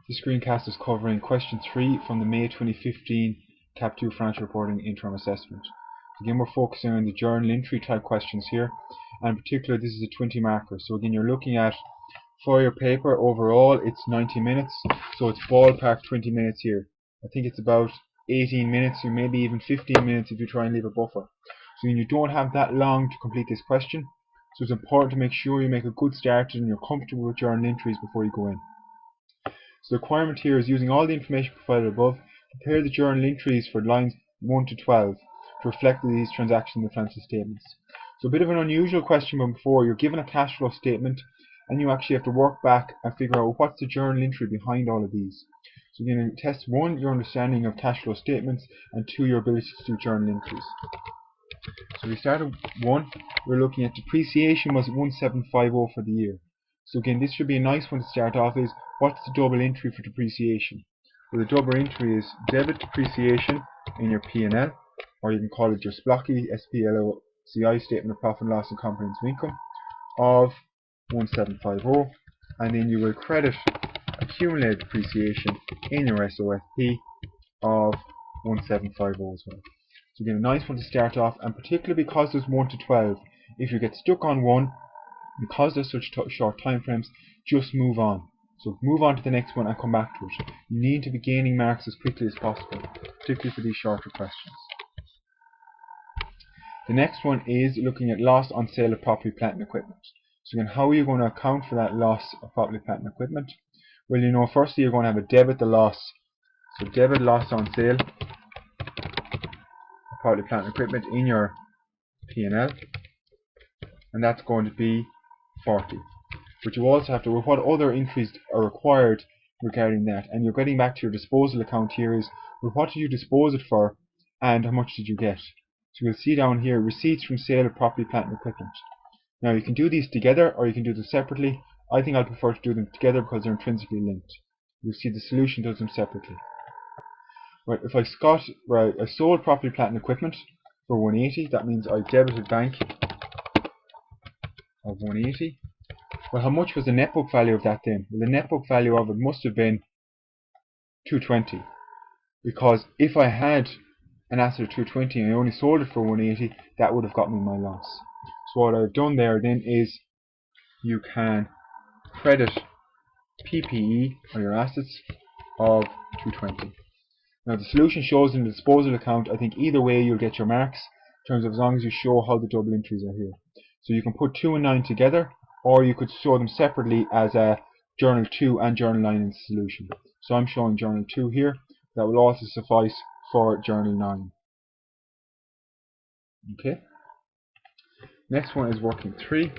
This screencast is covering question 3 from the May 2015 Cap 2 Financial Reporting Interim Assessment. Again, we're focusing on the journal entry type questions here, and in particular this is a 20 marker. So again, you're looking at, for your paper overall it's 90 minutes, so it's ballpark 20 minutes here. I think it's about 18 minutes or maybe even 15 minutes if you try and leave a buffer. So you don't have that long to complete this question, so it's important to make sure you make a good start and you're comfortable with journal entries before you go in. So the requirement here is, using all the information provided above, prepare the journal entries for lines 1 to 12 to reflect these transaction and financial statements. So a bit of an unusual question from before. You're given a cash flow statement and you actually have to work back and figure out what's the journal entry behind all of these. So you're going to test 1, your understanding of cash flow statements, and 2, your ability to do journal entries. So we start at 1, we're looking at depreciation was 1750 for the year. So again, this should be a nice one to start off. Is what's the double entry for depreciation? Well, the double entry is debit depreciation in your P&L, or you can call it your SPLOCI, SPLOCI, Statement of Profit and Loss and Comprehensive Income, of 1750, and then you will credit accumulated depreciation in your SOFP of 1750 as well. So again, a nice one to start off, and particularly because there's 1 to 12, if you get stuck on 1, because there's such short time frames, just move on. So move on to the next one and come back to it. You need to be gaining marks as quickly as possible, particularly for these shorter questions. The next one is looking at loss on sale of property, plant and equipment. So again, how are you going to account for that loss of property, plant and equipment? Well, you know, firstly you're going to have a debit the loss. So debit loss on sale of property, plant and equipment in your P&L, and that's going to be 40. But you also have to, what other entries are required regarding that, and you're getting back to your disposal account here is, well, what did you dispose it for and how much did you get? So you'll see down here, receipts from sale of property, plant and equipment. Now you can do these together or you can do them separately. I think I'll prefer to do them together because they're intrinsically linked. You'll see the solution does them separately. Right, if I sold property, plant and equipment for 180, that means I debited bank of 180. Well, how much was the net book value of that then? Well, the net book value of it must have been 220, because if I had an asset of 220 and I only sold it for 180, that would have got me my loss. So what I've done there then is you can credit PPE, or your assets, of 220. Now the solution shows in the disposal account. I think either way you'll get your marks, in terms of as long as you show how the double entries are here. So you can put 2 and 9 together, or you could show them separately as a journal 2 and journal 9 in the solution. So I'm showing journal 2 here. That will also suffice for journal 9. Okay. Next one is working 3.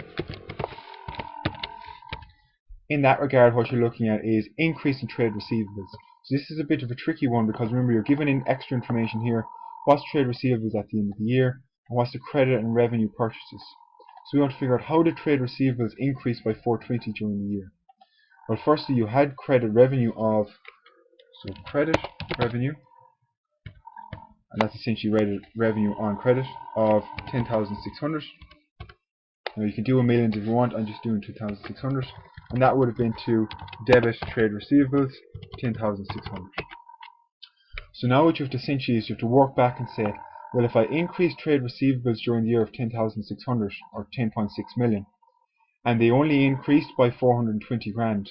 In that regard, what you're looking at is increase in trade receivables. So this is a bit of a tricky one, because remember, you're given in extra information here. What's trade receivables at the end of the year, and what's the credit and revenue purchases? So we want to figure out, how did trade receivables increase by 420 during the year? Well, firstly you had credit revenue of, so credit revenue, and that's essentially revenue on credit, of 10,600. Now you can do a million if you want, I'm just doing 2,600, and that would have been to debit trade receivables 10,600. So now what you have to essentially is you have to work back and say, well, if I increase trade receivables during the year of 10,600 or 10.6 million, and they only increased by 420 grand,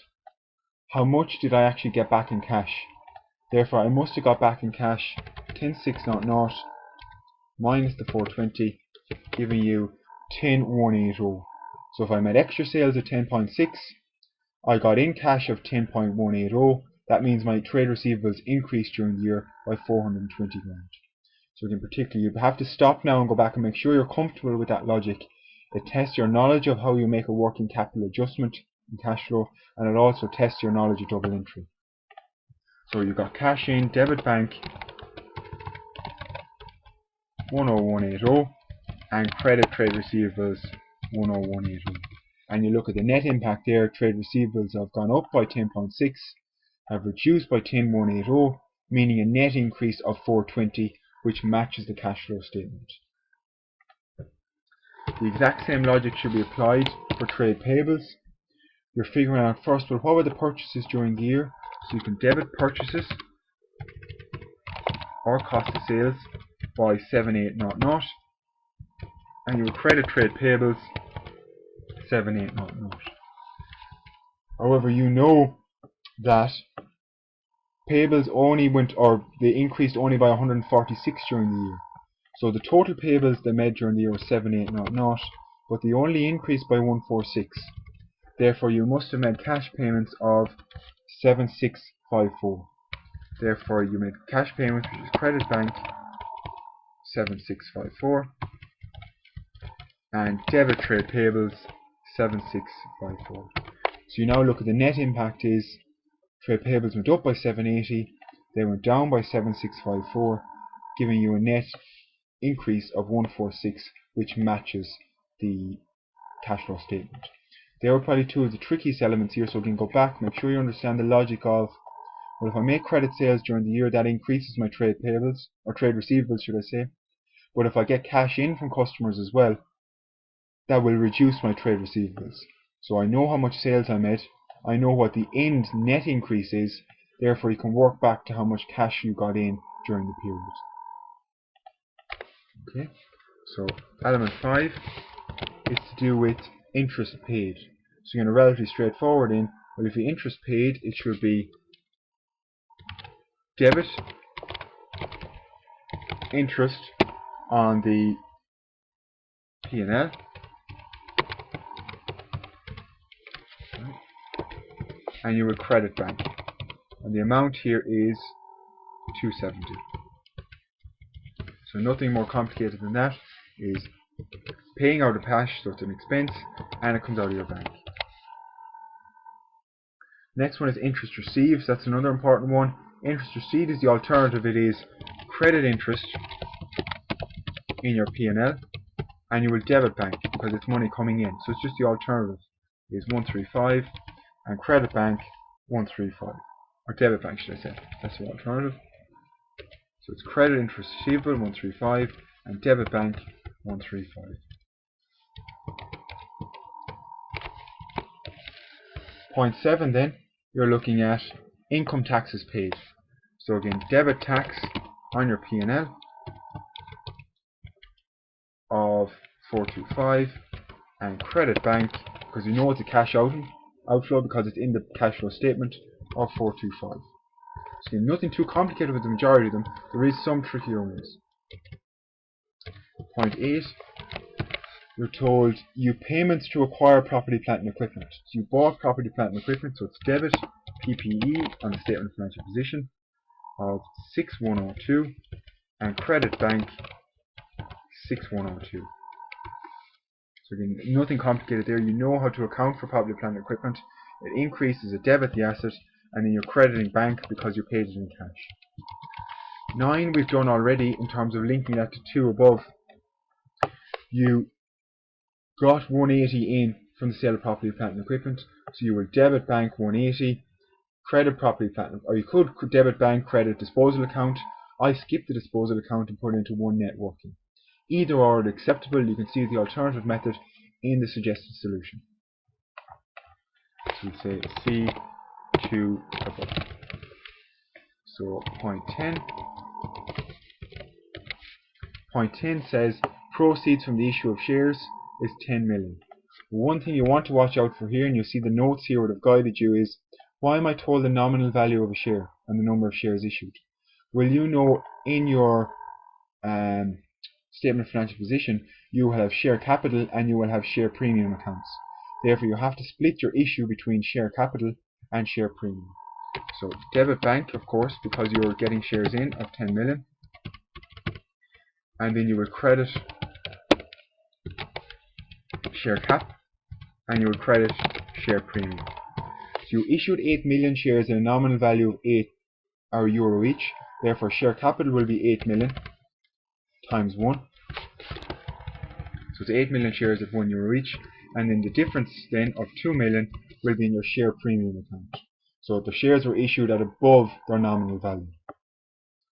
how much did I actually get back in cash? Therefore, I must have got back in cash 10,600 minus the 420, giving you 10,180. So if I made extra sales of 10.6, I got in cash of 10.180. That means my trade receivables increased during the year by 420 grand. So in particular, you have to stop now and go back and make sure you're comfortable with that logic. It tests your knowledge of how you make a working capital adjustment in cash flow, and it also tests your knowledge of double entry. So you've got cash in, debit bank 10180, and credit trade receivables 10180. And you look at the net impact there, trade receivables have gone up by 10.6, have reduced by 10,180, meaning a net increase of 420, which matches the cash flow statement. The exact same logic should be applied for trade payables. You're figuring out first, well, what were the purchases during the year? So you can debit purchases or cost of sales by 7800, and you will credit trade payables 7800. However, you know that payables only they increased only by 146 during the year. So the total payables they made during the year was 7800, but they only increased by 146. Therefore, you must have made cash payments of 7654. Therefore, you made cash payments, which is credit bank 7654, and debit trade payables 7654. So you now look at the net impact is trade payables went up by 780, they went down by 7654, giving you a net increase of 146, which matches the cash flow statement. There are probably two of the trickiest elements here, so again, go back, make sure you understand the logic of, well, if I make credit sales during the year, that increases my trade payables, or trade receivables should I say, but if I get cash in from customers as well, that will reduce my trade receivables. So I know how much sales I made, I know what the end net increase is, therefore you can work back to how much cash you got in during the period. Okay, so element 5 is to do with interest paid. So you're relatively straightforward in, well, if the interest paid, it should be debit interest on the P&L and you will credit bank, and the amount here is 270. So nothing more complicated than that, is paying out of cash, so it's an expense and it comes out of your bank. Next one is interest received. So that's another important one. Interest received is the alternative. It is credit interest in your P&L and you will debit bank because it's money coming in. So it's just the alternative is 135 and credit bank 135, or debit bank should I say. That's the alternative. So it's credit interest receivable 135 and debit bank 135. Point 7 then, you're looking at income taxes paid. So again, debit tax on your P&L of 425 and credit bank, because you know it's a cash outflow because it's in the cash flow statement, of 425. So again, nothing too complicated with the majority of them. There is some trickier ones. Point 8, you're told you payments to acquire property, plant and equipment. So you bought property, plant and equipment, so it's debit PPE on the statement of financial position of 6102 and credit bank 6102. So again, nothing complicated there. You know how to account for property, plant and equipment. It increases a debit the asset, and then you're crediting bank because you paid it in cash. 9 we've done already in terms of linking that to 2 above. You got 180 in from the sale of property, plant and equipment, so you will debit bank 180, credit property, plant, or you could debit bank, credit disposal account. I skipped the disposal account and put it into one net working. Either are acceptable. You can see the alternative method in the suggested solution. So we say C2 above. So point 10. Point 10 says proceeds from the issue of shares is 10 million. One thing you want to watch out for here, and you'll see the notes here would have guided you, is why am I told the nominal value of a share and the number of shares issued? Well, you know in your statement of financial position you will have share capital and you will have share premium accounts. Therefore you have to split your issue between share capital and share premium. So debit bank, of course, because you're getting shares in of 10 million, and then you will credit share cap and you will credit share premium. So you issued 8 million shares at a nominal value of €8 each, therefore share capital will be 8 million times 1. So it's 8 million shares at €1 each, and then the difference then of 2 million will be in your share premium account. So the shares were issued at above their nominal value.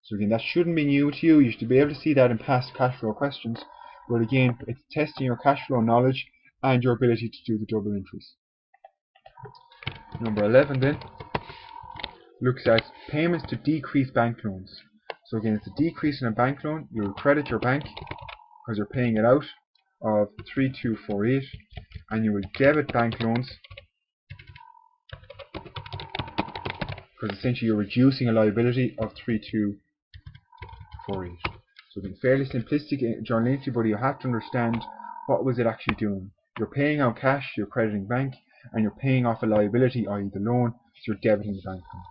So again, that shouldn't be new to you. You should be able to see that in past cash flow questions. But again, it's testing your cash flow knowledge and your ability to do the double entries. Number 11 then, looks at payments to decrease bank loans. So again, it's a decrease in a bank loan. You'll credit your bank because you're paying it out of 3248, and you will debit bank loans because essentially you're reducing a liability of 3248. So it's fairly simplistic journal entry, but you have to understand what was it actually doing. You're paying out cash, you're crediting bank, and you're paying off a liability, i.e. the loan, so you're debiting the bank loan.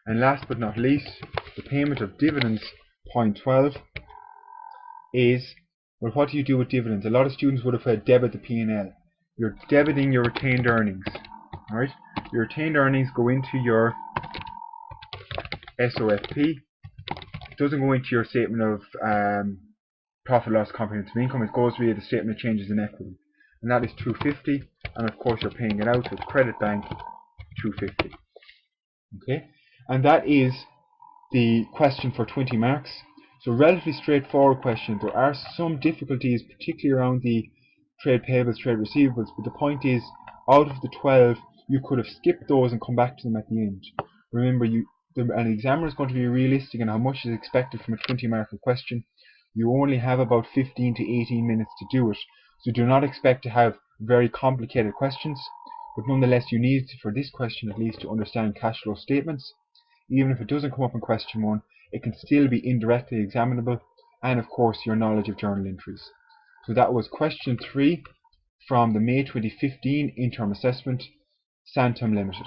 And last but not least, the payment of dividends, point 12, is, well, what do you do with dividends? A lot of students would have said debit the P&L. You're debiting your retained earnings. Alright? Your retained earnings go into your SOFP. It doesn't go into your statement of profit, loss, comprehensive income. It goes via the statement of changes in equity. And that is 250, and of course you're paying it out, so it's credit bank 250. Okay? And that is the question for 20 marks. So relatively straightforward question. There are some difficulties, particularly around the trade payables, trade receivables, but the point is, out of the 12, you could have skipped those and come back to them at the end. Remember, an examiner is going to be realistic in how much is expected from a 20-marker question. You only have about 15 to 18 minutes to do it, so do not expect to have very complicated questions, but nonetheless you need, for this question at least, to understand cash flow statements. Even if it doesn't come up in question 1, it can still be indirectly examinable, and of course your knowledge of journal entries. So that was question 3 from the May 2015 interim assessment, Santam Limited.